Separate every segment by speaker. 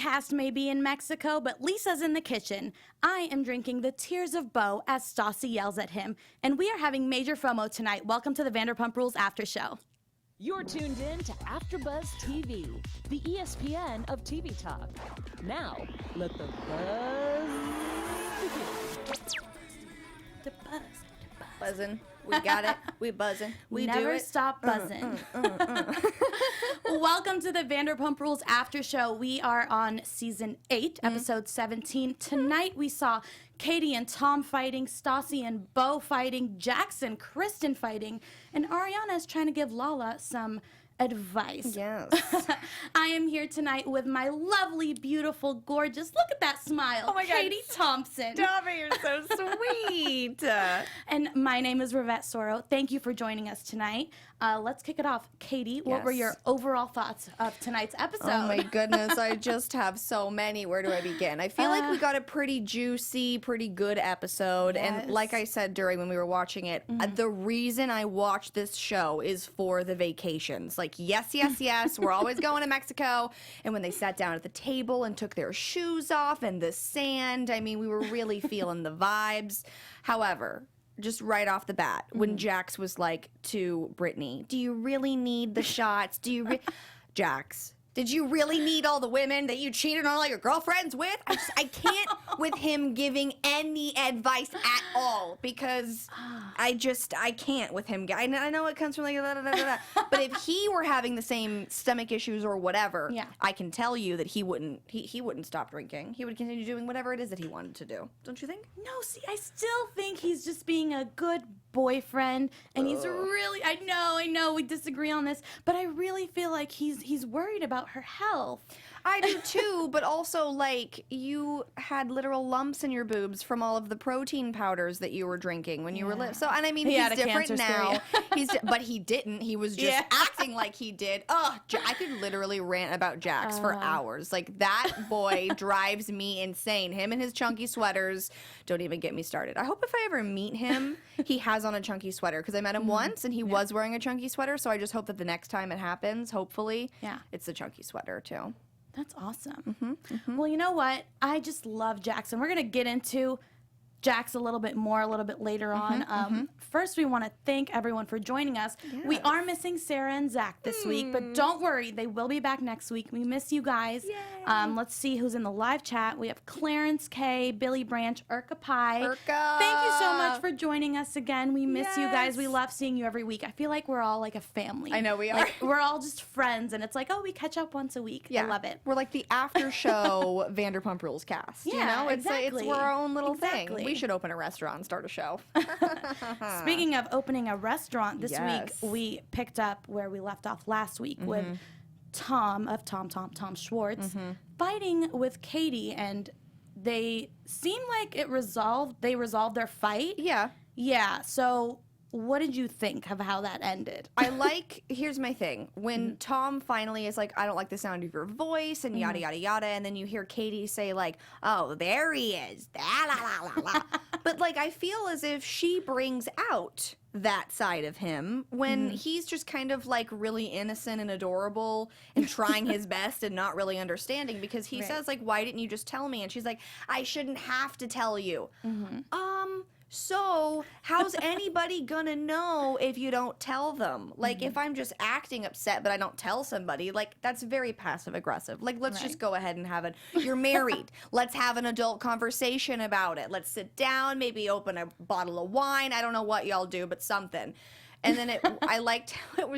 Speaker 1: cast may be in Mexico, but Lisa's in the kitchen. I am drinking the tears of Beau as Stassi yells at him. And we are having major FOMO tonight. Welcome to the Vanderpump Rules After Show.
Speaker 2: You're tuned in to AfterBuzz TV, the ESPN of TV talk. Now, let the buzz begin.
Speaker 1: The buzz.
Speaker 3: Buzzing. We got it. We buzzing. We
Speaker 1: Never
Speaker 3: do it.
Speaker 1: stop buzzing. Welcome to the Vanderpump Rules After Show. We are on season 8, episode 17. Tonight we saw Katie and Tom fighting, Stassi and Beau fighting, Jackson, Kristen fighting, and Ariana is trying to give LaLa some advice.
Speaker 3: Yes.
Speaker 1: I am here tonight with my lovely, beautiful, gorgeous, look at that smile,
Speaker 3: Oh my God.
Speaker 1: Katie Thompson.
Speaker 3: Stop it, you're so sweet.
Speaker 1: And my name is Rivette Soro. Thank you for joining us tonight. Let's kick it off. Katie, what were your overall thoughts of tonight's episode?
Speaker 3: Oh my goodness, I just have so many. Where do I begin? I feel like we got a pretty juicy, pretty good episode.
Speaker 1: Yes.
Speaker 3: And like I said during when we were watching it, the reason I watched this show is for the vacations. Like, yes, we're always going to Mexico. And when they sat down at the table and took their shoes off and the sand, I mean, we were really feeling the vibes. However, just right off the bat, when Jax was like to Brittany, do you really need the shots? Do you Jax, did you really need all the women that you cheated on all your girlfriends with? I can't with him giving any advice at all because I can't with him. I know it comes from like da, da, da, da, da. But if he were having the same stomach issues or whatever, I can tell you that he wouldn't stop drinking. He would continue doing whatever it is that he wanted to do. Don't you think?
Speaker 1: No, see, I still think he's just being a good boyfriend, and he's really, I know, we disagree on this, but I really feel like he's worried about her health.
Speaker 3: I do too, but also, like, you had literal lumps in your boobs from all of the protein powders that you were drinking when you were little. So, and I mean,
Speaker 1: He
Speaker 3: he's
Speaker 1: had a
Speaker 3: different
Speaker 1: cancer
Speaker 3: now. But he didn't. He was just acting like he did. Oh, I could literally rant about Jax for hours. Like, that boy drives me insane. Him and his chunky sweaters. Don't even get me started. I hope if I ever meet him, he has on a chunky sweater, because I met him once and he was wearing a chunky sweater. So I just hope that the next time it happens, hopefully, it's the chunky sweater too.
Speaker 1: That's awesome. Well, you know what? I just love Jackson. We're going to get into Jax a little bit later on. First, we want to thank everyone for joining us.
Speaker 3: Yes.
Speaker 1: We are missing Sarah and Zach this week, but don't worry, they will be back next week. We miss you guys. Let's see who's in the live chat. We have Clarence K, Billy Branch, Urka Pie.
Speaker 3: Urka!
Speaker 1: Thank you so much for joining us again. We miss you guys. We love seeing you every week. I feel like we're all like a family.
Speaker 3: I know we are.
Speaker 1: Like, we're all just friends, and it's like, oh, we catch up once a week. I love it.
Speaker 3: We're like the after show Vanderpump Rules cast. You know?
Speaker 1: Exactly.
Speaker 3: It's we're our own little thing. We should open a restaurant and start a show.
Speaker 1: Speaking of opening a restaurant, this
Speaker 3: Yes.
Speaker 1: week we picked up where we left off last week with Tom Schwartz fighting with Katie, and they seem like they resolved their fight. Yeah. So what did you think of how that ended?
Speaker 3: Here's my thing. When Tom finally is like, I don't like the sound of your voice, and yada, yada, yada, and then you hear Katie say, like, oh, there he is. La, la, la, la. But, like, I feel as if she brings out that side of him when he's just kind of, like, really innocent and adorable and trying his best and not really understanding, because he says, like, why didn't you just tell me? And she's like, I shouldn't have to tell you. So how's anybody gonna know if you don't tell them? Like, if I'm just acting upset but I don't tell somebody, like, that's very passive aggressive. Like, let's just go ahead and have you're married. Let's have an adult conversation about it. Let's sit down, maybe open a bottle of wine. I don't know what y'all do, but something. And then I liked how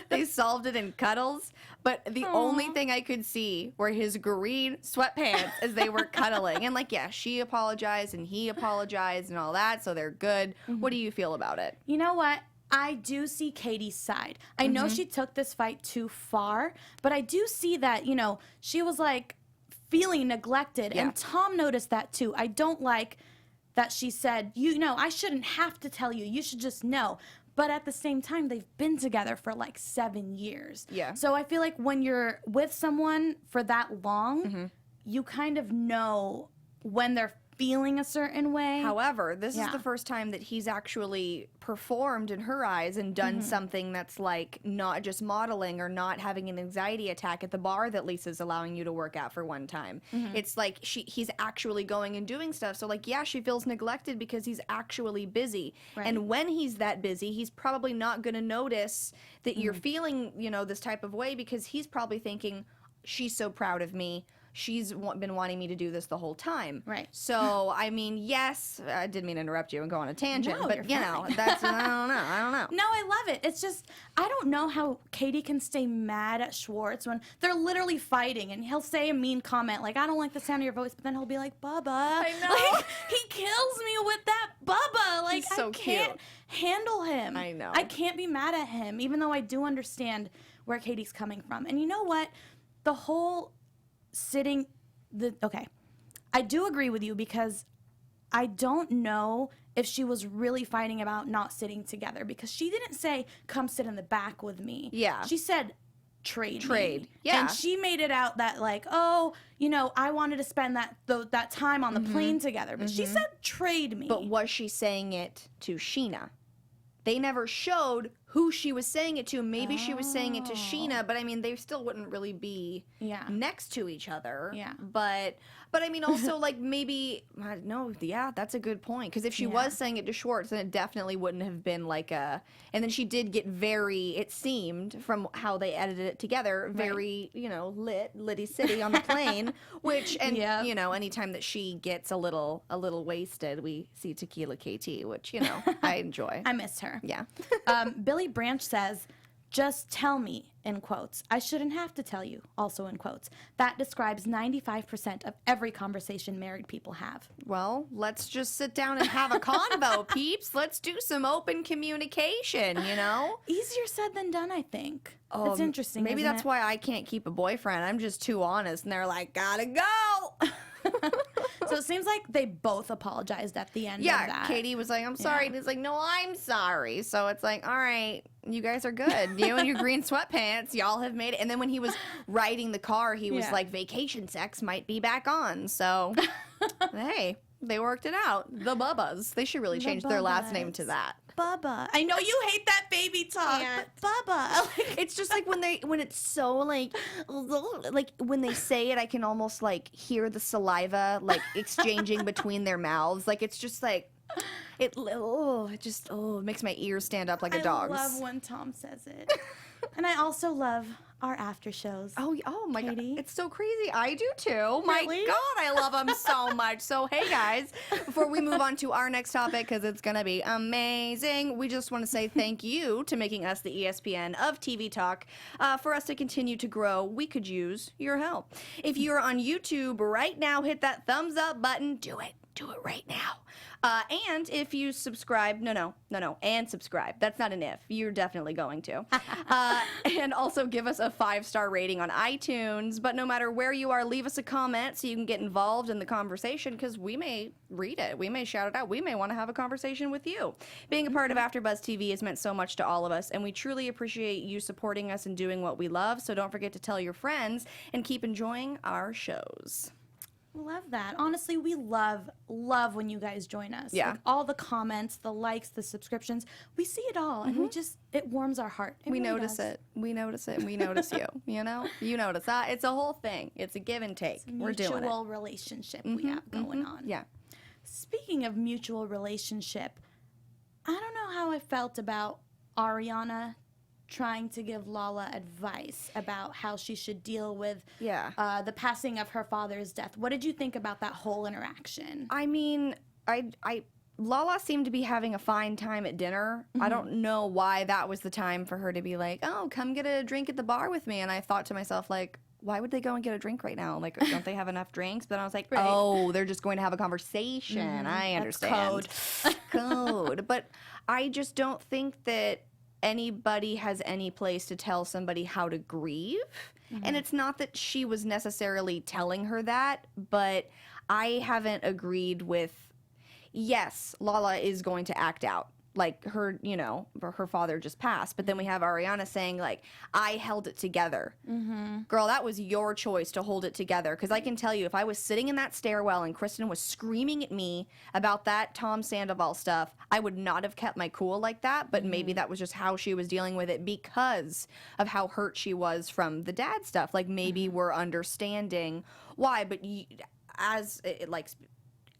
Speaker 3: they solved it in cuddles, but the only thing I could see were his green sweatpants as they were cuddling. And, like, yeah, she apologized and he apologized and all that, so they're good. What do you feel about it?
Speaker 1: You know what? I do see Katie's side. I know she took this fight too far, but I do see that, you know, she was, like, feeling neglected, and Tom noticed that too. I don't like that she said, you know, I shouldn't have to tell you. You should just know. But at the same time, they've been together for like 7 years.
Speaker 3: Yeah.
Speaker 1: So I feel like when you're with someone for that long, you kind of know when they're feeling a certain way.
Speaker 3: However, this is the first time that he's actually performed in her eyes and done something that's like not just modeling or not having an anxiety attack at the bar that Lisa's allowing you to work at for one time. It's like he's actually going and doing stuff. So like, yeah, she feels neglected because he's actually busy. Right. And when he's that busy, he's probably not going to notice that you're feeling, you know, this type of way, because he's probably thinking, she's so proud of me. She's been wanting me to do this the whole time. Right. So, I mean, yes, I didn't mean to interrupt you and go on a tangent,
Speaker 1: no,
Speaker 3: but, you know, that's, I don't know.
Speaker 1: No, I love it. It's just, I don't know how Katie can stay mad at Schwartz when they're literally fighting, and he'll say a mean comment, like, I don't like the sound of your voice, but then he'll be like, Bubba. I know. Like, he kills me with that Bubba. Like,
Speaker 3: he's so
Speaker 1: I can't handle him.
Speaker 3: I know.
Speaker 1: I can't be mad at him, even though I do understand where Katie's coming from. And you know what? The whole okay, I do agree with you, because I don't know if she was really fighting about not sitting together, because she didn't say, come sit in the back with me. Yeah. She said, trade me. Yeah. And she made it out that like, oh, you know, I wanted to spend that time on the plane together, but she said, trade me.
Speaker 3: But was she saying it to Scheana? They never showed who she was saying it to. Maybe she was saying it to Scheana, but I mean, they still wouldn't really be next to each other. Yeah. But I mean, also, like, maybe, no, yeah, that's a good point. Because if she was saying it to Schwartz, then it definitely wouldn't have been like a, and then she did get very, it seemed, from how they edited it together, very, you know, litty city on the plane, which, and, you know, anytime that she gets a little wasted, we see Tequila KT, which, you know, I enjoy.
Speaker 1: I miss her.
Speaker 3: Yeah.
Speaker 1: Billy Branch says, just tell me, in quotes. I shouldn't have to tell you, also in quotes. That describes 95% of every conversation married people have.
Speaker 3: Well, let's just sit down and have a convo, peeps. Let's do some open communication, you know?
Speaker 1: Easier said than done, I think. It's interesting,
Speaker 3: maybe that's why I can't keep a boyfriend. I'm just too honest, and they're like, gotta go.
Speaker 1: So it seems like they both apologized at the end of that.
Speaker 3: Yeah, Katie was like, I'm sorry. And he's like, no, I'm sorry. So it's like, all right, you guys are good. You and your green sweatpants, y'all have made it. And then when he was riding the car, he was like, vacation sex might be back on. So, hey, they worked it out. The Bubbas. They should really change their last name to that.
Speaker 1: Bubba. I know you hate that baby talk, but Bubba.
Speaker 3: It's just like when it's so like when they say it, I can almost like hear the saliva like exchanging between their mouths. Like it's just like it makes my ears stand up like a dog's.
Speaker 1: I love when Tom says it. And I also love our after shows.
Speaker 3: Oh my Katie. God. It's so crazy. I do too. My God, I love them so much. So, hey guys, before we move on to our next topic, because it's going to be amazing, we just want to say thank you to making us the ESPN of TV Talk. For us to continue to grow, we could use your help. If you're on YouTube right now, hit that thumbs up button. Do it. Do it right now. And if you subscribe, and subscribe. That's not an if. You're definitely going to. And also give us a 5-star rating on iTunes. But no matter where you are, leave us a comment so you can get involved in the conversation, because we may read it. We may shout it out. We may want to have a conversation with you. Being a part of AfterBuzz TV has meant so much to all of us, and we truly appreciate you supporting us and doing what we love. So don't forget to tell your friends and keep enjoying our shows.
Speaker 1: Love that. Honestly, we love when you guys join us. Yeah. Like, all the comments, the likes, the subscriptions, we see it all, and it warms our heart.
Speaker 3: We notice it. We notice it, and we notice you. You know? You notice that. It's a whole thing. It's a give and take.
Speaker 1: We're doing it. Mutual relationship we have going on.
Speaker 3: Yeah.
Speaker 1: Speaking of mutual relationship, I don't know how I felt about Ariana trying to give LaLa advice about how she should deal with the passing of her father's death. What did you think about that whole interaction?
Speaker 3: I mean, LaLa seemed to be having a fine time at dinner. I don't know why that was the time for her to be like, oh, come get a drink at the bar with me. And I thought to myself, like, why would they go and get a drink right now? Like, don't they have enough drinks? But I was like, oh, they're just going to have a conversation. I understand.
Speaker 1: That's
Speaker 3: code. But I just don't think that anybody has any place to tell somebody how to grieve. And it's not that she was necessarily telling her that, but I haven't agreed with, yes, LaLa is going to act out. like her, you know, her father just passed. But then we have Ariana saying like, I held it together. Girl, that was your choice to hold it together. Because I can tell you, if I was sitting in that stairwell and Kristen was screaming at me about that Tom Sandoval stuff, I would not have kept my cool like that. But maybe that was just how she was dealing with it because of how hurt she was from the dad stuff. Like maybe we're understanding why. But like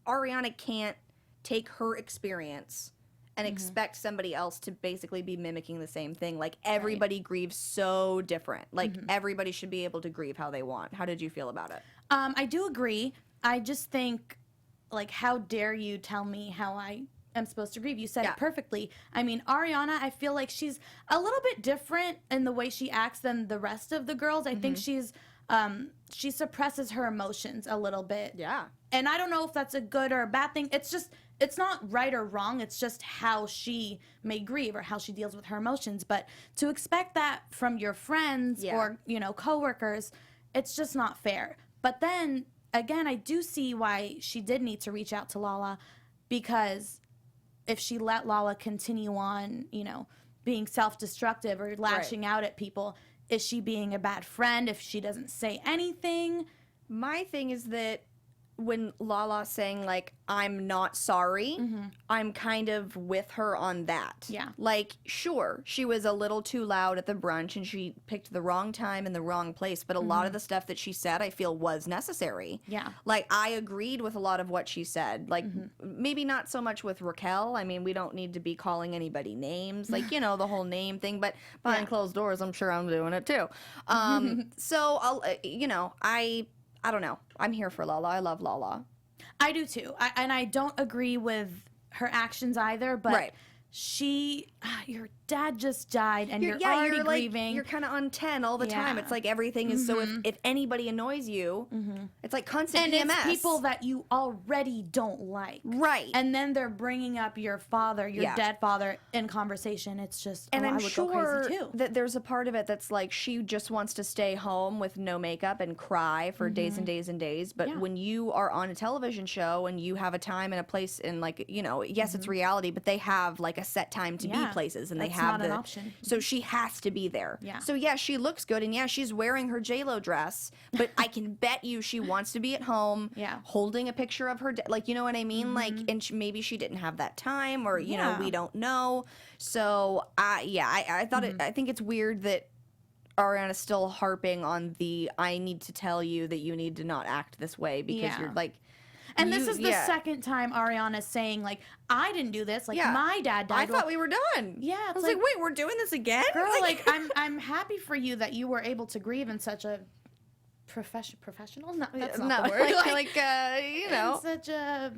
Speaker 3: Ariana can't take her experience and expect somebody else to basically be mimicking the same thing. Like everybody grieves so different. Like everybody should be able to grieve how they want. How did you feel about it?
Speaker 1: I do agree. I just think, like, how dare you tell me how I am supposed to grieve? You said it perfectly. I mean, Ariana, I feel like she's a little bit different in the way she acts than the rest of the girls. I think she suppresses her emotions a little bit.
Speaker 3: Yeah.
Speaker 1: And I don't know if that's a good or a bad thing. It's just, it's not right or wrong. It's just how she may grieve or how she deals with her emotions. But to expect that from your friends or, you know, coworkers, it's just not fair. But then, again, I do see why she did need to reach out to LaLa, because if she let LaLa continue on, you know, being self-destructive or lashing out at people, is she being a bad friend if she doesn't say anything?
Speaker 3: My thing is that when LaLa's saying, like, I'm not sorry, I'm kind of with her on that.
Speaker 1: Yeah.
Speaker 3: Like, sure, she was a little too loud at the brunch and she picked the wrong time and the wrong place, but a lot of the stuff that she said, I feel, was necessary.
Speaker 1: Yeah.
Speaker 3: Like, I agreed with a lot of what she said. Like, maybe not so much with Raquel. I mean, we don't need to be calling anybody names. Like, you know, the whole name thing, but behind closed doors, I'm sure I'm doing it too. So, I'll, you know, I don't know. I'm here for LaLa. I love LaLa.
Speaker 1: I do too. And I don't agree with her actions either, but your dad just died and you're already grieving.
Speaker 3: You're kind of on 10 all the time. It's like everything is so if anybody annoys you, it's like constant
Speaker 1: and
Speaker 3: EMS.
Speaker 1: it's people that you already don't like.
Speaker 3: Right.
Speaker 1: And then they're bringing up your father, your dead father, in conversation. It's just,
Speaker 3: and I'm
Speaker 1: I would
Speaker 3: sure
Speaker 1: go crazy too.
Speaker 3: that there's a part of it that's like she just wants to stay home with no makeup and cry for days and days and days. But when you are on a television show and you have a time and a place and, like, you know, yes, it's reality, but they have like a set time to be places and they have
Speaker 1: not an option.
Speaker 3: So she has to be there.
Speaker 1: Yeah.
Speaker 3: So yeah, she looks good and yeah, she's wearing her J-Lo dress, but I can bet you she wants to be at home holding a picture of her, like, you know what I mean? Like, and maybe she didn't have that time or, you know, we don't know. So I thought I think it's weird that Ariana's still harping on the, I need to tell you that you need to not act this way because you're like,
Speaker 1: and this is the second time Ariana's saying, like, I didn't do this. Like, my dad died.
Speaker 3: I thought we were done.
Speaker 1: Yeah.
Speaker 3: I was like, wait, we're doing this again?
Speaker 1: Girl, like I'm happy for you that you were able to grieve in such a professional? No, that's not the word.
Speaker 3: Like, you know.
Speaker 1: In such a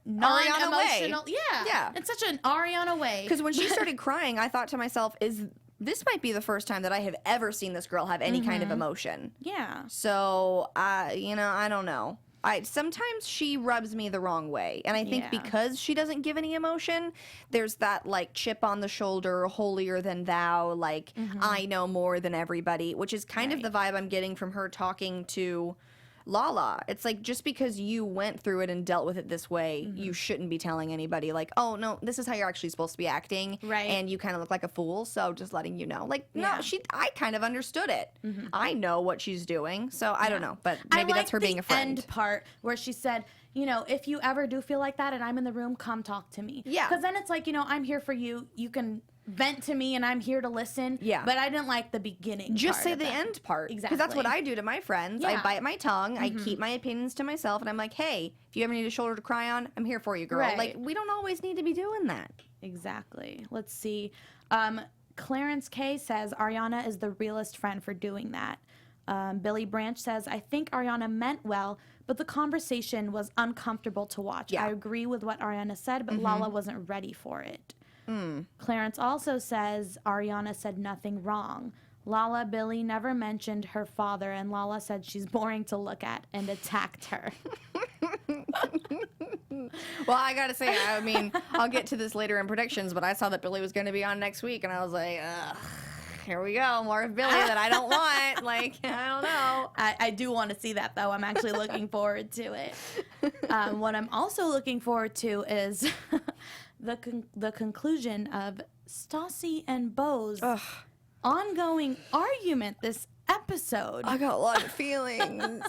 Speaker 1: non-emotional.
Speaker 3: Way.
Speaker 1: Yeah. In such an Ariana way.
Speaker 3: Because when she started crying, I thought to myself, this might be the first time that I have ever seen this girl have any kind of emotion.
Speaker 1: Yeah.
Speaker 3: So, you know, I don't know. Sometimes she rubs me the wrong way. And I think because she doesn't give any emotion, there's that, like, chip on the shoulder, holier than thou, like, I know more than everybody, which is kind of the vibe I'm getting from her talking to LaLa. It's like, just because you went through it and dealt with it this way, you shouldn't be telling anybody, like, oh, no, this is how you're actually supposed to be acting.
Speaker 1: Right.
Speaker 3: And you kind of look like a fool, so just letting you know. Like, no, I kind of understood it. I know what she's doing, so I don't know. But maybe that's her being a friend.
Speaker 1: I like the end part where she said, you know, if you ever do feel like that and I'm in the room, come talk to me.
Speaker 3: Yeah.
Speaker 1: Because then it's like, you know, I'm here for you. You can vent to me and I'm here to listen.
Speaker 3: Yeah.
Speaker 1: But I didn't like the beginning
Speaker 3: Just
Speaker 1: part
Speaker 3: say
Speaker 1: of
Speaker 3: the
Speaker 1: that.
Speaker 3: end part.
Speaker 1: Exactly.
Speaker 3: Because that's what I do to my friends. I
Speaker 1: Yeah.
Speaker 3: bite my tongue. I keep my opinions to myself. And I'm like, hey, if you ever need a shoulder to cry on, I'm here for you, girl.
Speaker 1: Right.
Speaker 3: Like, we don't always need to be doing that.
Speaker 1: Exactly. Let's see. Clarence K says Ariana is the realest friend for doing that. Billy Branch says, I think Ariana meant well, but the conversation was uncomfortable to watch.
Speaker 3: Yeah.
Speaker 1: I agree with what Ariana said, but LaLa wasn't ready for it. Clarence also says Ariana said nothing wrong. LaLa Billy never mentioned her father, and LaLa said she's boring to look at and attacked her.
Speaker 3: Well, I gotta say, I mean, I'll get to this later in predictions, but I saw that Billy was going to be on next week, and I was like, ugh, here we go, more of Billy that I don't want. Like, I don't know.
Speaker 1: I do want to see that, though. I'm actually looking forward to it. What I'm also looking forward to is the conclusion of Stassi and Beau's ongoing argument this episode.
Speaker 3: I got a lot of feelings.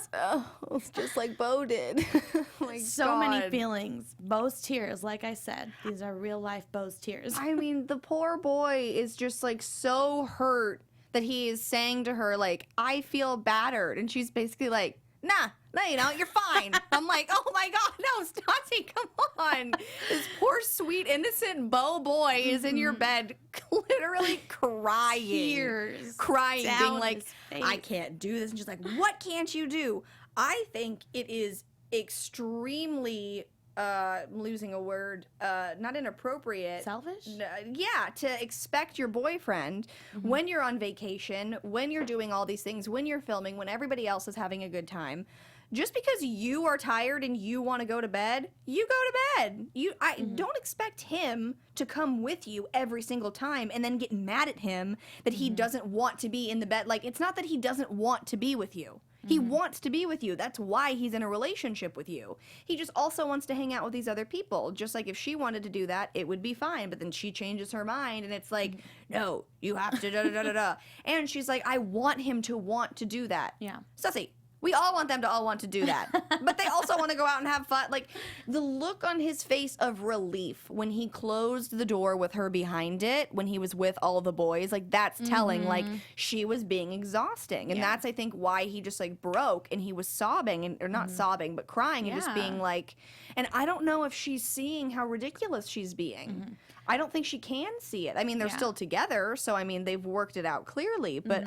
Speaker 3: It's just like Beau did. Oh my
Speaker 1: so many
Speaker 3: God.
Speaker 1: feelings. Beau's tears, like I said. These are real life Beau's tears.
Speaker 3: I mean, the poor boy is just like so hurt that he is saying to her, like, I feel battered. And she's basically like, nah, no, you don't. You're fine. I'm like, oh my God, no, Stassi, come on. This poor, sweet, innocent Beau boy is in your bed, literally crying.
Speaker 1: Tears
Speaker 3: Crying,
Speaker 1: down
Speaker 3: being like,
Speaker 1: his face.
Speaker 3: I can't do this. And she's like, what can't you do? I think it is extremely, I'm losing a word, not inappropriate.
Speaker 1: Selfish?
Speaker 3: Yeah, to expect your boyfriend when you're on vacation, when you're doing all these things, when you're filming, when everybody else is having a good time, just because you are tired and you want to go to bed, you go to bed. I don't expect him to come with you every single time and then get mad at him that he doesn't want to be in the bed. Like, it's not that he doesn't want to be with you. He wants to be with you. That's why he's in a relationship with you. He just also wants to hang out with these other people. Just like if she wanted to do that, it would be fine. But then she changes her mind and it's like, no, you have to da-da-da-da-da. And she's like, I want him to want to do that.
Speaker 1: Yeah.
Speaker 3: Stassi, we all want them to all want to do that. But they also want to go out and have fun. Like, the look on his face of relief when he closed the door with her behind it, when he was with all the boys, like, that's telling, like, she was being exhausting. And that's, I think, why he just, like, broke and he was sobbing, and or not sobbing, but crying and just being like, and I don't know if she's seeing how ridiculous she's being. I don't think she can see it. I mean, they're still together, so, I mean, they've worked it out clearly, but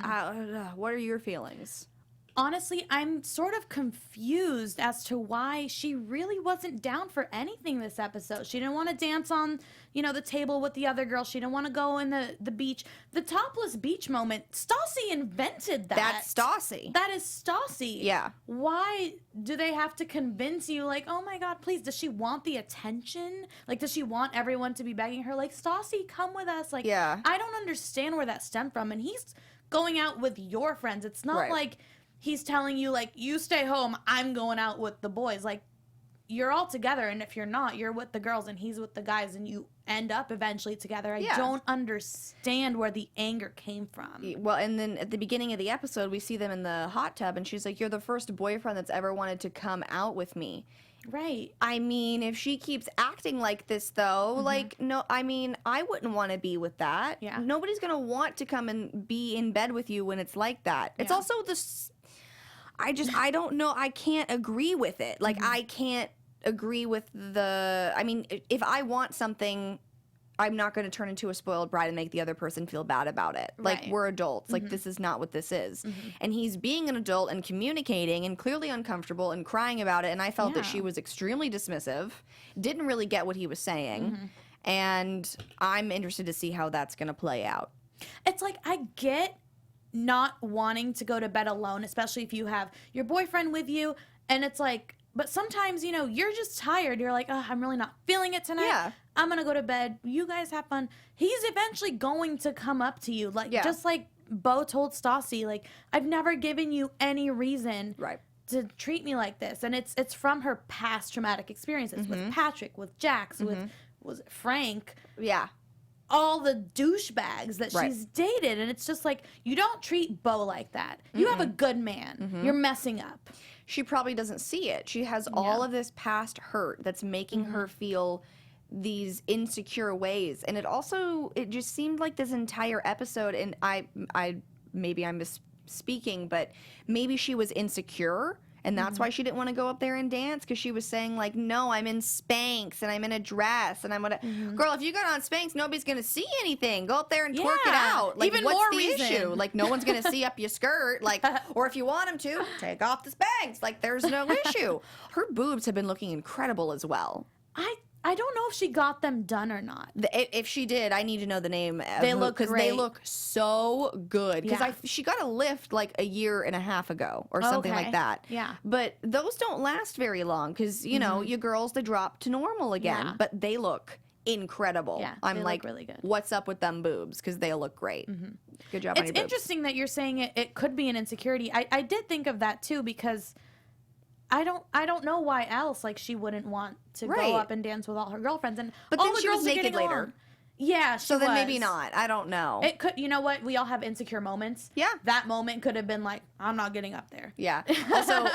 Speaker 3: what are your feelings?
Speaker 1: Honestly, I'm sort of confused as to why she really wasn't down for anything this episode. She didn't want to dance on, the table with the other girl. She didn't want to go in the beach. The topless beach moment, Stassi invented that.
Speaker 3: That's Stassi.
Speaker 1: That is Stassi.
Speaker 3: Yeah.
Speaker 1: Why do they have to convince you, like, oh my God, please, does she want the attention? Like, does she want everyone to be begging her, like, Stassi, come with us? Like, I don't understand where that stemmed from. And he's going out with your friends. It's not like he's telling you, like, you stay home, I'm going out with the boys. Like, you're all together, and if you're not, you're with the girls, and he's with the guys, and you end up eventually together. I don't understand where the anger came from.
Speaker 3: Well, and then at the beginning of the episode, we see them in the hot tub, and she's like, you're the first boyfriend that's ever wanted to come out with me.
Speaker 1: Right.
Speaker 3: I mean, if she keeps acting like this, though, like, no, I mean, I wouldn't want to be with that.
Speaker 1: Yeah.
Speaker 3: Nobody's going to want to come and be in bed with you when it's like that. It's also this... I don't know. I can't agree with it. Like, I can't agree with I mean, if I want something, I'm not going to turn into a spoiled bride and make the other person feel bad about it. Like, we're adults. Like, this is not what this is. And he's being an adult and communicating and clearly uncomfortable and crying about it. And I felt that she was extremely dismissive, didn't really get what he was saying. And I'm interested to see how that's going to play out.
Speaker 1: It's like, I get not wanting to go to bed alone, especially if you have your boyfriend with you, and it's like, but sometimes, you're just tired. You're like, oh, I'm really not feeling it tonight.
Speaker 3: Yeah.
Speaker 1: I'm gonna go to bed. You guys have fun. He's eventually going to come up to you, like just like Beau told Stassi, like, I've never given you any reason to treat me like this, and it's from her past traumatic experiences with Patrick, with Jax, with was it Frank?
Speaker 3: Yeah.
Speaker 1: All the douchebags that she's dated, and it's just like, you don't treat Beau like that. You have a good man. You're messing up.
Speaker 3: She probably doesn't see it. She has all of this past hurt that's making her feel these insecure ways, and it just seemed like this entire episode, and I maybe I'm misspeaking, but maybe she was insecure. And that's why she didn't want to go up there and dance, because she was saying, like, no, I'm in Spanx and I'm in a dress and I'm gonna... Girl, if you got on Spanx, nobody's going to see anything. Go up there and twerk it out. Like,
Speaker 1: even
Speaker 3: what's
Speaker 1: more
Speaker 3: the
Speaker 1: reason.
Speaker 3: issue? Like, no one's going to see up your skirt. Like, or if you want them to, take off the Spanx. Like, there's no issue. Her boobs have been looking incredible as well.
Speaker 1: I don't know if she got them done or not.
Speaker 3: If she did, I need to know the name.
Speaker 1: They look great.
Speaker 3: Because they look so good. Because she got a lift like a year and a half ago or something like that.
Speaker 1: Yeah.
Speaker 3: But those don't last very long because, you girls, they drop to normal again.
Speaker 1: Yeah.
Speaker 3: But they look incredible.
Speaker 1: Yeah,
Speaker 3: I'm
Speaker 1: they
Speaker 3: like,
Speaker 1: look really good.
Speaker 3: What's up with them boobs? Because they look great. Good job on your
Speaker 1: It's
Speaker 3: boobs.
Speaker 1: interesting that you're saying it could be an insecurity. I did think of that too, because I don't know why else like she wouldn't want to
Speaker 3: Right.
Speaker 1: go up and dance with all her girlfriends. And
Speaker 3: But
Speaker 1: all
Speaker 3: then
Speaker 1: the
Speaker 3: she was
Speaker 1: girls are
Speaker 3: naked
Speaker 1: getting
Speaker 3: later.
Speaker 1: along. Yeah, she
Speaker 3: So then
Speaker 1: was.
Speaker 3: maybe not. I don't know.
Speaker 1: It could, you know what? We all have insecure moments.
Speaker 3: Yeah.
Speaker 1: That moment could have been like, I'm not getting up there.
Speaker 3: Yeah. Also,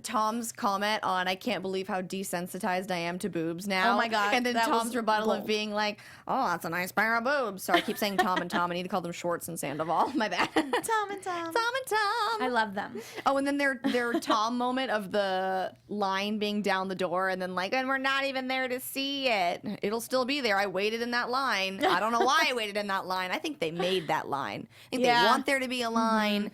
Speaker 3: Tom's comment on, I can't believe how desensitized I am to boobs now.
Speaker 1: Oh my God,
Speaker 3: And then
Speaker 1: that
Speaker 3: Tom's
Speaker 1: was
Speaker 3: rebuttal of
Speaker 1: gold.
Speaker 3: being like, oh, that's a nice pair of boobs. Sorry, I keep saying Tom and Tom. I need to call them Schwartz and Sandoval. My bad.
Speaker 1: Tom and Tom.
Speaker 3: Tom and Tom.
Speaker 1: I love them.
Speaker 3: Oh, and then their Tom moment of the line being down the door and then like, and we're not even there to see it. It'll still be there. I waited in that line. I don't know why I waited in that line. I think they made that line. I think they want there to be a line.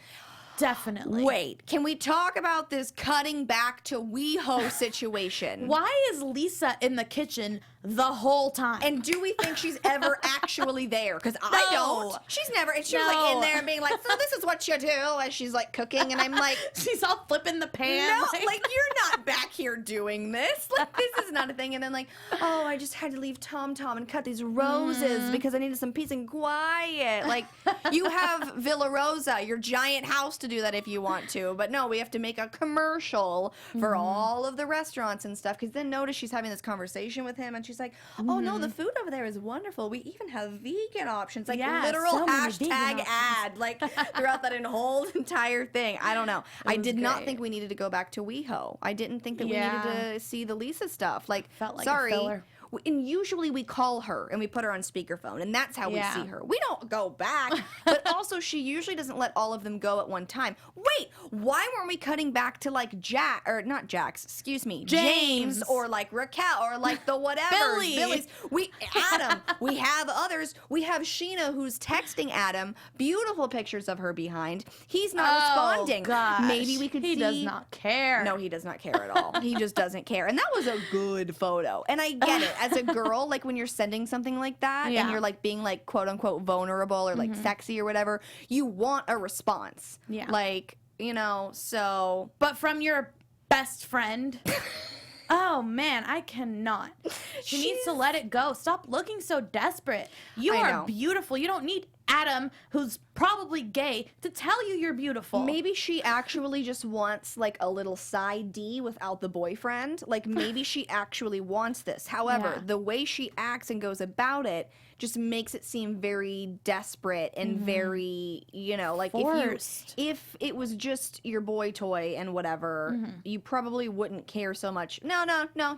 Speaker 1: Definitely.
Speaker 3: Wait, can we talk about this cutting back to WeHo situation?
Speaker 1: Why is Lisa in the kitchen the whole time?
Speaker 3: And do we think she's ever actually there? Because I
Speaker 1: No.
Speaker 3: don't. She's never. She was like in there and being like, so this is what you do as she's like cooking. And I'm like,
Speaker 1: she's all flipping the pan.
Speaker 3: no, like you're not back here doing this. Like this is not a thing. And then like, oh, I just had to leave Tom and cut these roses because I needed some peace and quiet. Like you have Villa Rosa, your giant house to do that if you want to. But no, we have to make a commercial for all of the restaurants and stuff. Because then notice she's having this conversation with him and she's like, oh no, the food over there is wonderful. We even have vegan options. Like
Speaker 1: Yeah,
Speaker 3: literal
Speaker 1: so many vegan
Speaker 3: hashtag
Speaker 1: options.
Speaker 3: ad. Like throughout that whole entire thing. I don't know. I
Speaker 1: was
Speaker 3: did not
Speaker 1: great.
Speaker 3: think we needed to go back to WeHo. I didn't think that we
Speaker 1: Yeah.
Speaker 3: needed to see the Lisa stuff. Like,
Speaker 1: Felt like a
Speaker 3: sorry.
Speaker 1: filler.
Speaker 3: And usually we call her and we put her on speakerphone, and that's how
Speaker 1: Yeah.
Speaker 3: we see her. We don't go back. But also, she usually doesn't let all of them go at one time. Wait, why weren't we cutting back to like not Jax, excuse me, James or like Raquel or like the whatever Billy's. Adam. We have others. We have Scheana who's texting Adam beautiful pictures of her behind. He's not responding.
Speaker 1: Gosh.
Speaker 3: Maybe we could
Speaker 1: He
Speaker 3: see.
Speaker 1: does not care.
Speaker 3: No, he does not care at all. He just doesn't care. And that was a good photo. And I get it. As a girl, like when you're sending something like that and
Speaker 1: Yeah.
Speaker 3: you're like being like quote unquote vulnerable or like sexy or whatever, you want a response.
Speaker 1: Yeah.
Speaker 3: Like, you know, so.
Speaker 1: But from your best friend. Oh man, I cannot. She needs to let it go. Stop looking so desperate. You
Speaker 3: I
Speaker 1: are
Speaker 3: know.
Speaker 1: beautiful. You don't need Adam, who's probably gay, to tell you you're beautiful.
Speaker 3: Maybe she actually just wants like a little side D without the boyfriend. Like maybe she actually wants this. However,
Speaker 1: Yeah.
Speaker 3: the way she acts and goes about it just makes it seem very desperate and very, you know, like
Speaker 1: Forced.
Speaker 3: if it was just your boy toy and whatever, you probably wouldn't care so much. No,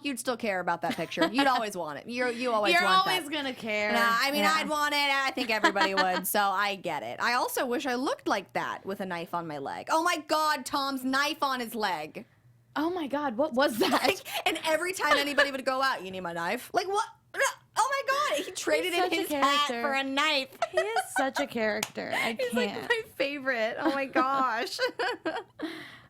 Speaker 3: you'd still care about that picture. You'd always want it. You always
Speaker 1: You're
Speaker 3: want
Speaker 1: always
Speaker 3: that.
Speaker 1: gonna care.
Speaker 3: Nah, I mean,
Speaker 1: Yeah.
Speaker 3: I'd want it. I think everybody would, so I get it. I also wish I looked like that with a knife on my leg. Oh my God, Tom's knife on his leg.
Speaker 1: Oh my God, what was that?
Speaker 3: Like, and every time anybody would go out, you need my knife? Like, what? Oh my God, he traded in
Speaker 1: such a
Speaker 3: his hat
Speaker 1: character.
Speaker 3: for a knife.
Speaker 1: He is such a character. I
Speaker 3: He's
Speaker 1: can't.
Speaker 3: like my favorite. Oh my gosh.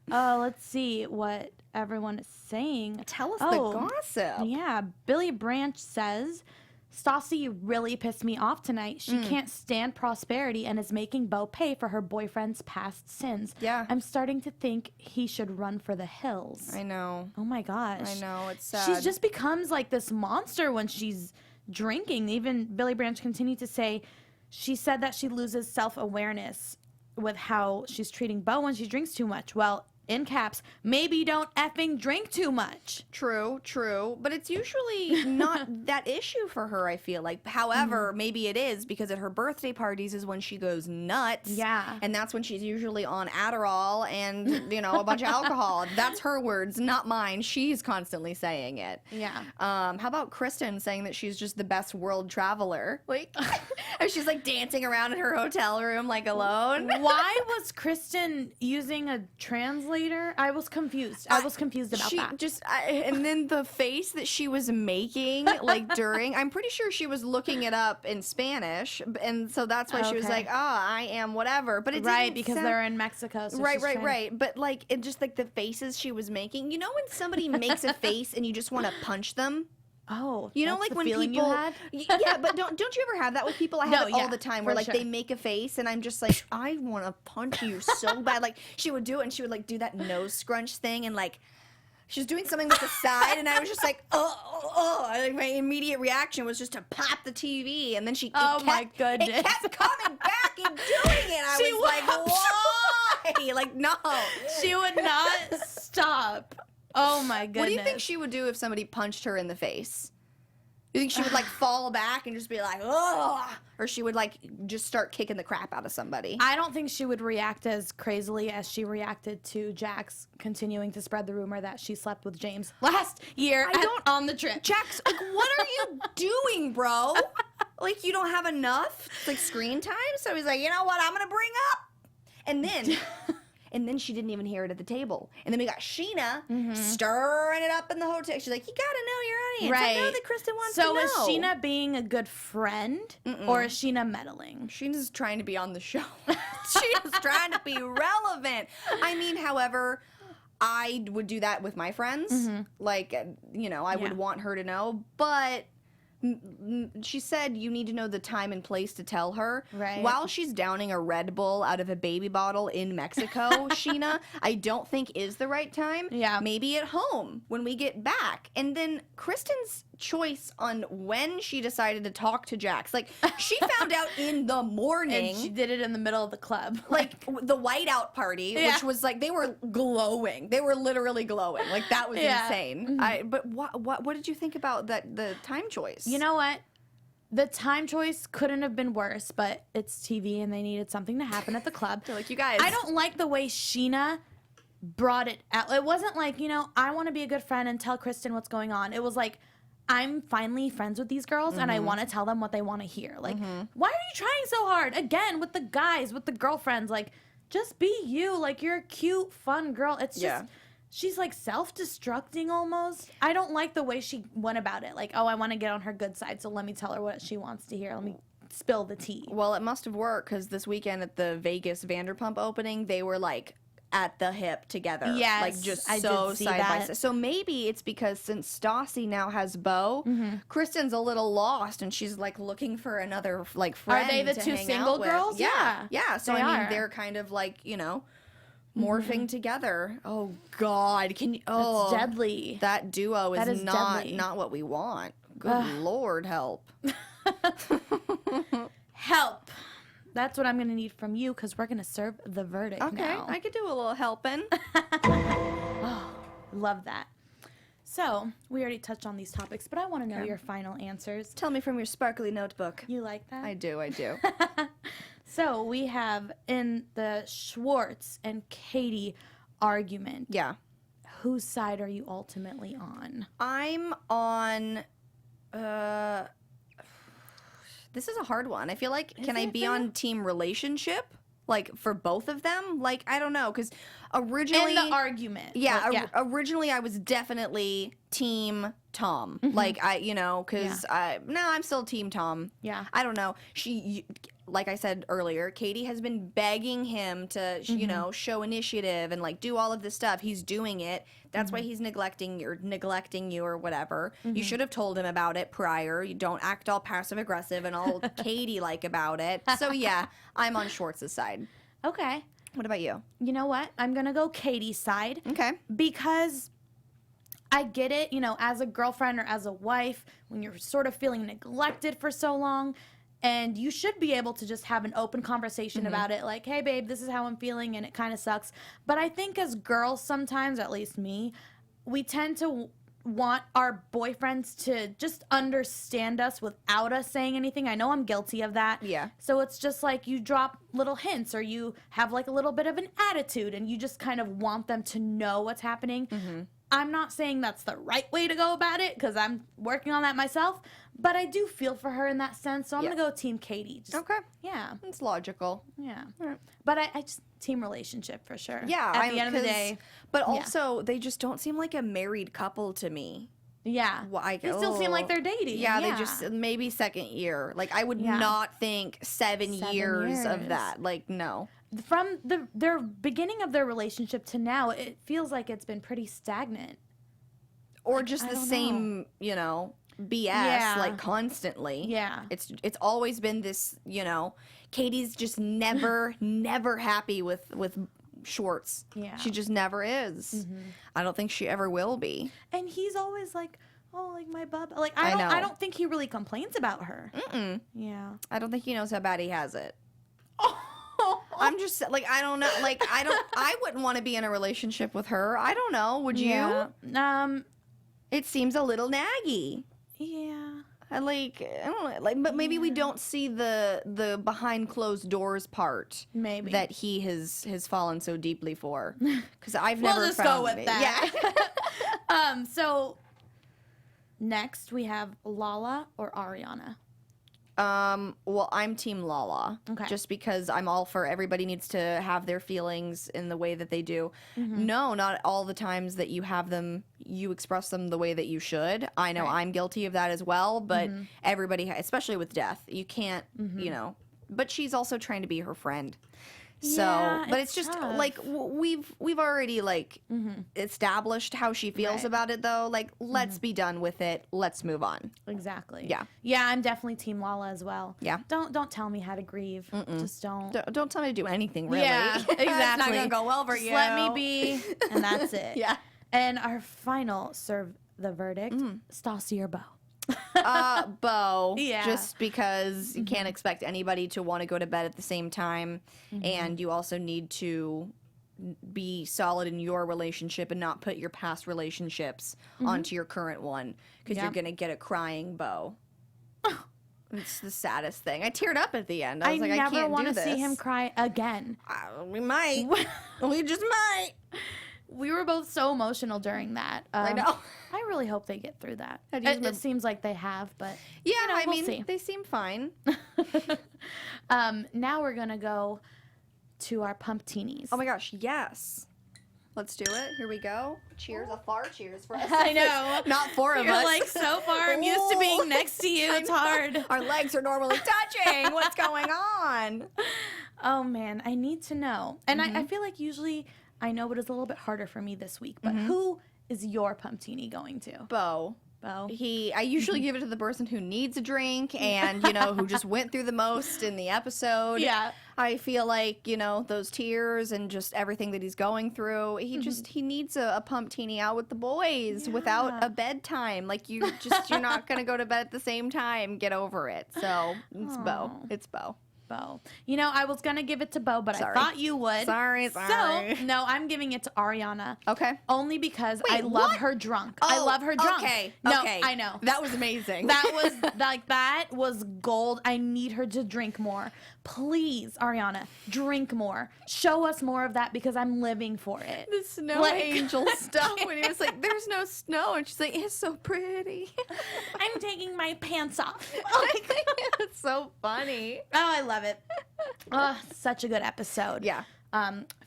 Speaker 1: Let's see what everyone is saying.
Speaker 3: Tell us
Speaker 1: Oh,
Speaker 3: the gossip.
Speaker 1: Yeah, Billy Branch says, Stassi really pissed me off tonight. She can't stand prosperity and is making Beau pay for her boyfriend's past sins.
Speaker 3: Yeah.
Speaker 1: I'm starting to think he should run for the hills.
Speaker 3: I know.
Speaker 1: Oh my gosh.
Speaker 3: I know. It's sad.
Speaker 1: She just becomes like this monster when she's drinking. Even Billy Branch continued to say, she said that she loses self-awareness with how she's treating Beau when she drinks too much. Well, in caps, maybe don't effing drink too much.
Speaker 3: True. But it's usually not that issue for her, I feel like. However, maybe it is because at her birthday parties is when she goes nuts.
Speaker 1: Yeah.
Speaker 3: And that's when she's usually on Adderall and, you know, a bunch of alcohol. That's her words, not mine. She's constantly saying it.
Speaker 1: Yeah.
Speaker 3: How about Kristen saying that she's just the best world traveler? Like, and she's like dancing around in her hotel room, like alone.
Speaker 1: Why was Kristen using a translator? I was confused. I was confused about
Speaker 3: She
Speaker 1: that.
Speaker 3: And then the face that she was making, like during, I'm pretty sure she was looking it up in Spanish, and so that's why she was
Speaker 1: Okay.
Speaker 3: like, I am whatever. But it
Speaker 1: Right,
Speaker 3: didn't
Speaker 1: because
Speaker 3: sound-
Speaker 1: they're in Mexico. So
Speaker 3: Right.
Speaker 1: she's trying-
Speaker 3: But like, it just like the faces she was making. You know when somebody makes a face and you just want to punch them?
Speaker 1: Oh,
Speaker 3: You know,
Speaker 1: that's
Speaker 3: like
Speaker 1: the
Speaker 3: when
Speaker 1: feeling
Speaker 3: people,
Speaker 1: you had?
Speaker 3: yeah, but don't you ever have that with people? I have
Speaker 1: No,
Speaker 3: it all
Speaker 1: yeah,
Speaker 3: the time
Speaker 1: for
Speaker 3: where like
Speaker 1: sure.
Speaker 3: they make a face and I'm just like, I want to punch you so bad. Like she would do it and she would like do that nose scrunch thing and like she was doing something with the side and I was just like, like my immediate reaction was just to pop the TV and then she,
Speaker 1: Oh my goodness.
Speaker 3: it kept coming back and doing it. I
Speaker 1: She
Speaker 3: was like,
Speaker 1: was-
Speaker 3: why? Like no.
Speaker 1: She would not stop. Oh my goodness.
Speaker 3: What do you think she would do if somebody punched her in the face? You think she would like fall back and just be like, oh, or she would like just start kicking the crap out of somebody?
Speaker 1: I don't think she would react as crazily as she reacted to Jax continuing to spread the rumor that she slept with James last year on the trip.
Speaker 3: Jax, like, what are you doing, bro? Like, you don't have enough like screen time? So he's like, you know what? I'm gonna bring up, and then she didn't even hear it at the table. And then we got Scheana stirring it up in the hotel. She's like, you gotta know your audience.
Speaker 1: Right.
Speaker 3: I know that Kristen wants to know.
Speaker 1: So is Scheana being a good friend or is Scheana meddling?
Speaker 3: Scheana's trying to be on the show. Scheana's trying to be relevant. I mean, however, I would do that with my friends. Like, you know, I would want her to know. But she said you need to know the time and place to tell her.
Speaker 1: Right.
Speaker 3: While she's downing a Red Bull out of a baby bottle in Mexico, Scheana, I don't think is the right time.
Speaker 1: Yeah.
Speaker 3: Maybe at home when we get back. And then Kristen's choice on when she decided to talk to Jax. Like, she found out in the morning.
Speaker 1: And she did it in the middle of the club.
Speaker 3: Like the whiteout party, which was like, they were glowing. They were literally glowing. Like, that was insane. But what did you think about the time choice?
Speaker 1: You know what? The time choice couldn't have been worse, but it's TV and they needed something to happen at the club.
Speaker 3: They're like, you guys.
Speaker 1: I don't like the way Scheana brought it out. It wasn't like, you know, I want to be a good friend and tell Kristen what's going on. It was like, I'm finally friends with these girls and I want to tell them what they want to hear. Like, why are you trying so hard? Again, with the guys, with the girlfriends, like, just be you. Like, you're a cute, fun girl. It's just, she's like self-destructing almost. I don't like the way she went about it. Like, oh, I want to get on her good side, so let me tell her what she wants to hear. Let me spill the tea.
Speaker 3: Well, it must have worked because this weekend at the Vegas Vanderpump opening, they were like at the hip together.
Speaker 1: Yes,
Speaker 3: like just
Speaker 1: I
Speaker 3: so
Speaker 1: did see
Speaker 3: side by
Speaker 1: that.
Speaker 3: side. So maybe it's because since Stassi now has Beau, Kristen's a little lost and she's like looking for another like friend.
Speaker 1: Are they the
Speaker 3: to
Speaker 1: two
Speaker 3: hang
Speaker 1: single
Speaker 3: out with.
Speaker 1: girls?
Speaker 3: Yeah. So
Speaker 1: They
Speaker 3: I mean,
Speaker 1: are.
Speaker 3: they're kind of like, you know, morphing together. Oh God, can you? Oh,
Speaker 1: It's deadly.
Speaker 3: that duo is,
Speaker 1: That is deadly.
Speaker 3: not what we want. Good Lord, help.
Speaker 1: Help. That's what I'm going to need from you because we're going to serve the verdict now.
Speaker 3: I could do a little helping.
Speaker 1: Love that. So, we already touched on these topics, but I want to know your final answers.
Speaker 3: Tell me from your sparkly notebook.
Speaker 1: You like that?
Speaker 3: I do.
Speaker 1: So, we have in the Schwartz and Katie argument.
Speaker 3: Yeah.
Speaker 1: Whose side are you ultimately on?
Speaker 3: I'm on, this is a hard one. I feel like, can I be on team relationship? Like, for both of them? Like, I don't know, because originally...
Speaker 1: In the argument.
Speaker 3: Yeah,
Speaker 1: Like,
Speaker 3: originally I was definitely team Tom. Like, because now I'm still team Tom.
Speaker 1: Yeah.
Speaker 3: I don't know. Like I said earlier, Katie has been begging him to, you know, show initiative and like do all of this stuff. He's doing it. That's why he's neglecting you or whatever. You should have told him about it prior. You don't act all passive aggressive and all Katie-like about it. So yeah, I'm on Schwartz's side.
Speaker 1: Okay.
Speaker 3: What about you?
Speaker 1: You know what? I'm going to go Katie's side.
Speaker 3: Okay.
Speaker 1: Because I get it, you know, as a girlfriend or as a wife, when you're sort of feeling neglected for so long, and you should be able to just have an open conversation about it. Like, hey, babe, this is how I'm feeling, and it kind of sucks. But I think as girls sometimes, at least me, we tend to want our boyfriends to just understand us without us saying anything. I know I'm guilty of that.
Speaker 3: Yeah.
Speaker 1: So it's just like you drop little hints or you have like a little bit of an attitude and you just kind of want them to know what's happening. I'm not saying that's the right way to go about it because I'm working on that myself, but I do feel for her in that sense. So I'm going to go Team Katie. Just,
Speaker 3: Okay.
Speaker 1: Yeah.
Speaker 3: It's logical.
Speaker 1: Yeah. But I just, team relationship for sure.
Speaker 3: Yeah.
Speaker 1: At the end of the day.
Speaker 3: But also, they just don't seem like a married couple to me.
Speaker 1: Yeah.
Speaker 3: Well,
Speaker 1: they still seem like they're dating.
Speaker 3: Yeah, they just, maybe second year. Like, I would not think 7 years of that. Like, no.
Speaker 1: From their beginning of their relationship to now, it feels like it's been pretty stagnant.
Speaker 3: Or just the same, you know, BS, like, constantly.
Speaker 1: Yeah.
Speaker 3: It's always been this, you know, Katie's just never, never happy with Schwartz.
Speaker 1: Yeah.
Speaker 3: She just never is. I don't think she ever will be.
Speaker 1: And he's always like, oh, like my bub. Like,
Speaker 3: I know.
Speaker 1: I don't think he really complains about her. Yeah.
Speaker 3: I don't think he knows how bad he has it. I'm just like, I don't know. Like, I wouldn't want to be in a relationship with her. I don't know. Would you?
Speaker 1: Yeah.
Speaker 3: It seems a little naggy.
Speaker 1: Yeah.
Speaker 3: I don't know, like, but maybe we don't see the behind closed doors part.
Speaker 1: Maybe
Speaker 3: that he has fallen so deeply for. Because I've
Speaker 1: we'll
Speaker 3: never
Speaker 1: just
Speaker 3: found
Speaker 1: go with
Speaker 3: me.
Speaker 1: that. Yeah. So next we have LaLa or Ariana.
Speaker 3: Well, I'm team LaLa.
Speaker 1: Okay.
Speaker 3: Just because I'm all for everybody needs to have their feelings in the way that they do. No, not all the times that you have them, you express them the way that you should. I know I'm guilty of that as well, but everybody, especially with death, you can't, you know. But she's also trying to be her friend. So,
Speaker 1: Yeah,
Speaker 3: but it's just
Speaker 1: tough.
Speaker 3: like we've already like established how she feels about it though. Like, let's be done with it. Let's move on.
Speaker 1: Exactly.
Speaker 3: Yeah.
Speaker 1: Yeah, I'm definitely team LaLa as well.
Speaker 3: Yeah.
Speaker 1: Don't tell me how to grieve. Just don't.
Speaker 3: Don't tell me to do anything really.
Speaker 1: Yeah, exactly.
Speaker 3: It's not gonna go well for
Speaker 1: Just
Speaker 3: you.
Speaker 1: let me be, and that's it.
Speaker 3: Yeah.
Speaker 1: And our final serve the verdict: Stassi or Beau.
Speaker 3: Beau.
Speaker 1: Yeah.
Speaker 3: Just because you can't expect anybody to want to go to bed at the same time, and you also need to be solid in your relationship and not put your past relationships onto your current one, because you're gonna get a crying Beau. It's the saddest thing. I teared up at the end. I was like, I
Speaker 1: never
Speaker 3: can't
Speaker 1: want
Speaker 3: do
Speaker 1: to
Speaker 3: this.
Speaker 1: see him cry again.
Speaker 3: We might. We just might.
Speaker 1: We were both so emotional during that.
Speaker 3: I know.
Speaker 1: I really hope they get through that.
Speaker 3: How do you
Speaker 1: It seems like they have, but
Speaker 3: Yeah,
Speaker 1: you know,
Speaker 3: I
Speaker 1: we'll
Speaker 3: mean,
Speaker 1: see.
Speaker 3: they seem fine.
Speaker 1: Now we're gonna go to our pumptinis.
Speaker 3: Oh my gosh, yes. Let's do it. Here we go. Cheers. A far cheers for us.
Speaker 1: I know.
Speaker 3: Not four of
Speaker 1: You're
Speaker 3: us.
Speaker 1: like so far. I'm used to being next to you. It's hard.
Speaker 3: Our legs are normally touching. What's going on?
Speaker 1: Oh man, I need to know. And I feel like usually I know, but it's a little bit harder for me this week. But who is your pumptini going to?
Speaker 3: Beau.
Speaker 1: Beau.
Speaker 3: I usually give it to the person who needs a drink and, you know, who just went through the most in the episode.
Speaker 1: Yeah.
Speaker 3: I feel like, you know, those tears and just everything that he's going through, he needs a pumptini out with the boys without a bedtime. Like, you're not going to go to bed at the same time. Get over it. So it's Beau. It's Beau.
Speaker 1: Beau. You know, I was going to give it to Beau, but
Speaker 3: Sorry.
Speaker 1: I thought you would.
Speaker 3: Sorry.
Speaker 1: So, no, I'm giving it to Ariana.
Speaker 3: Okay.
Speaker 1: Only because
Speaker 3: Wait,
Speaker 1: I love
Speaker 3: what?
Speaker 1: her drunk.
Speaker 3: Oh,
Speaker 1: I love her drunk.
Speaker 3: Okay.
Speaker 1: No,
Speaker 3: okay.
Speaker 1: I know.
Speaker 3: That was amazing.
Speaker 1: That was gold. I need her to drink more. Please, Ariana, drink more. Show us more of that because I'm living for it.
Speaker 3: The snow angel stuff when he was like, there's no snow. And she's like, it's so pretty.
Speaker 1: I'm taking my pants off.
Speaker 3: It's so funny.
Speaker 1: Oh, I love it. Oh, such a good episode.
Speaker 3: Yeah.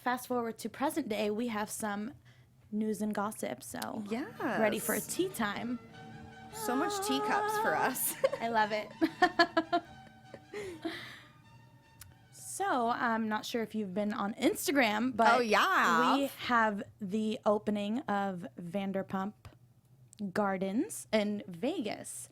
Speaker 1: Fast forward to present day, we have some news and gossip. So
Speaker 3: Yes.
Speaker 1: ready for tea time.
Speaker 3: So much teacups for us.
Speaker 1: I love it. So, I'm not sure if you've been on Instagram, but
Speaker 3: Oh, yeah.
Speaker 1: we have the opening of Vanderpump Gardens in Vegas.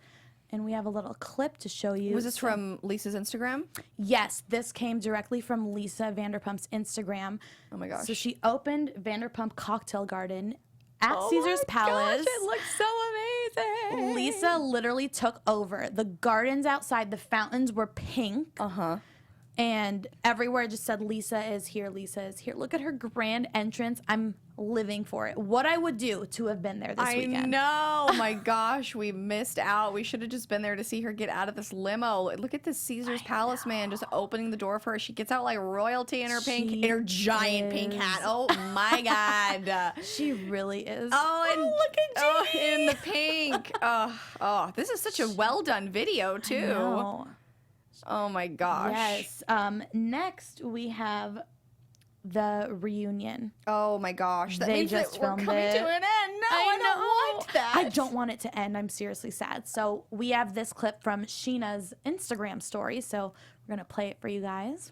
Speaker 1: And we have a little clip to show you.
Speaker 3: Was this from Lisa's Instagram?
Speaker 1: Yes, this came directly from Lisa Vanderpump's Instagram.
Speaker 3: Oh my gosh.
Speaker 1: So she opened Vanderpump Cocktail Garden at Caesar's Palace.
Speaker 3: Gosh, it looks so amazing.
Speaker 1: Lisa literally took over. The gardens outside, the fountains were pink.
Speaker 3: Uh-huh.
Speaker 1: And everywhere just said, Lisa is here, Lisa is here. Look at her grand entrance. I'm living for it. What I would do to have been there this weekend.
Speaker 3: I know. My gosh, we missed out. We should have just been there to see her get out of this limo. Look at this Caesar's Palace man just opening the door for her. She gets out like royalty in her giant pink hat. Oh my God.
Speaker 1: She really is.
Speaker 3: Oh, and
Speaker 1: look at Jamie.
Speaker 3: in the pink. Oh, this is such a well done video too.
Speaker 1: No.
Speaker 3: Oh my gosh.
Speaker 1: Yes. Next we have the reunion.
Speaker 3: Oh my gosh. That
Speaker 1: They
Speaker 3: means
Speaker 1: just
Speaker 3: that we're
Speaker 1: filmed
Speaker 3: coming
Speaker 1: it.
Speaker 3: to an end. No, I don't want that.
Speaker 1: I don't want it to end. I'm seriously sad. So we have this clip from Scheana's Instagram story. So we're gonna play it for you guys.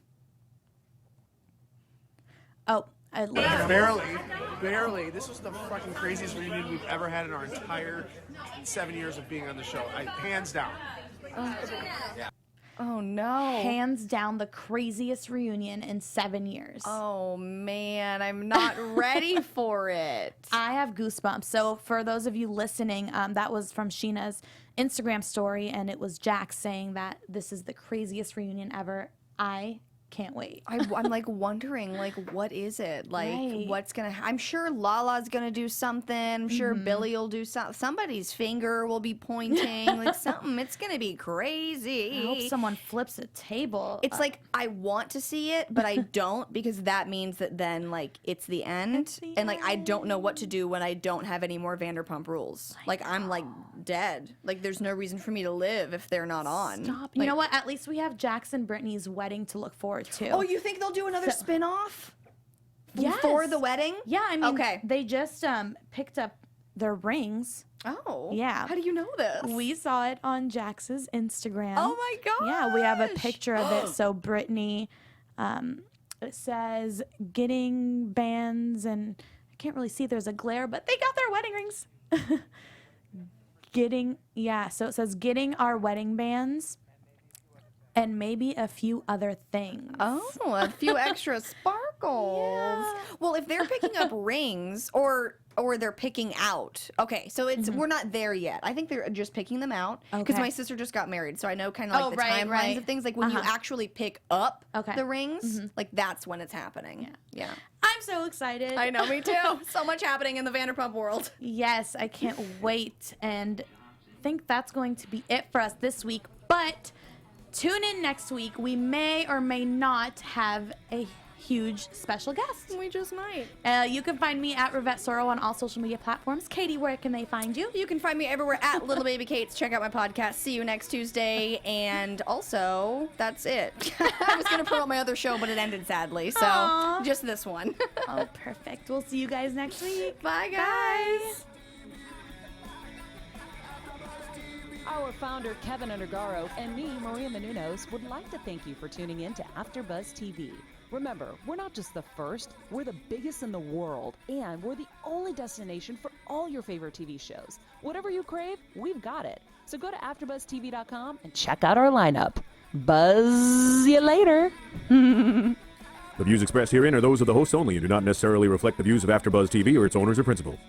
Speaker 1: Oh, I love it.
Speaker 4: Barely. This was the fucking craziest reunion we've ever had in our entire 7 years of being on the show. Hands down.
Speaker 3: Oh no.
Speaker 1: Hands down the craziest reunion in 7 years.
Speaker 3: Oh man, I'm not ready for it.
Speaker 1: I have goosebumps. So for those of you listening, that was from Scheana's Instagram story, and it was Jack saying that this is the craziest reunion ever. I can't wait.
Speaker 3: I'm like wondering, like, what is it? Like,
Speaker 1: Right.
Speaker 3: what's gonna? I'm sure LaLa's gonna do something. I'm sure Billy will do something. Somebody's finger will be pointing, like something. It's gonna be crazy.
Speaker 1: I hope someone flips a table.
Speaker 3: It's like I want to see it, but I don't because that means that then like it's the end,
Speaker 1: the
Speaker 3: and like I don't know what to do when I don't have any more Vanderpump Rules. Like I'm like dead. Like there's no reason for me to live if they're not on.
Speaker 1: Stop.
Speaker 3: Like,
Speaker 1: You know what? At least we have Jackson Brittany's wedding to look forward to.
Speaker 3: Oh, you think they'll do another spin-off?
Speaker 1: Yes.
Speaker 3: For the wedding?
Speaker 1: Yeah, I mean,
Speaker 3: Okay.
Speaker 1: they just picked up their rings.
Speaker 3: Oh.
Speaker 1: Yeah.
Speaker 3: How do you know this?
Speaker 1: We saw it on Jax's Instagram.
Speaker 3: Oh my god.
Speaker 1: Yeah, we have a picture of it. So Brittany, it says getting bands, and I can't really see. There's a glare, but they got their wedding rings. So it says getting our wedding bands, and maybe a few other things.
Speaker 3: Oh, a few extra sparkles.
Speaker 1: Yeah.
Speaker 3: Well, if they're picking up rings or they're picking out. Okay, so it's we're not there yet. I think they're just picking them out because
Speaker 1: Okay.
Speaker 3: my sister just got married, so I know kind of like
Speaker 1: Oh,
Speaker 3: the
Speaker 1: right,
Speaker 3: timelines
Speaker 1: right.
Speaker 3: of things. Like when you actually pick up
Speaker 1: Okay.
Speaker 3: the rings, like that's when it's happening. Yeah.
Speaker 1: I'm so excited.
Speaker 3: I know, me too. So much happening in the Vanderpump world.
Speaker 1: Yes, I can't wait. And I think that's going to be it for us this week. But tune in next week. We may or may not have a huge special guest.
Speaker 3: We just might.
Speaker 1: You can find me at Rivette Soro on all social media platforms. Katie, where can they find you?
Speaker 3: You can find me everywhere at Little Baby Kate's. Check out my podcast. See you next Tuesday. And also, that's it. I was going to promote my other show, but it ended sadly. So
Speaker 1: Aw.
Speaker 3: just this one.
Speaker 1: Oh, perfect. We'll see you guys next week.
Speaker 3: Bye, guys.
Speaker 2: Our founder, Keven Undergaro, and me, Maria Menounos, would like to thank you for tuning in to AfterBuzz TV. Remember, we're not just the first, we're the biggest in the world, and we're the only destination for all your favorite TV shows. Whatever you crave, we've got it. So go to AfterBuzzTV.com and check out our lineup. Buzz you later.
Speaker 5: The views expressed herein are those of the hosts only and do not necessarily reflect the views of AfterBuzz TV or its owners or principals.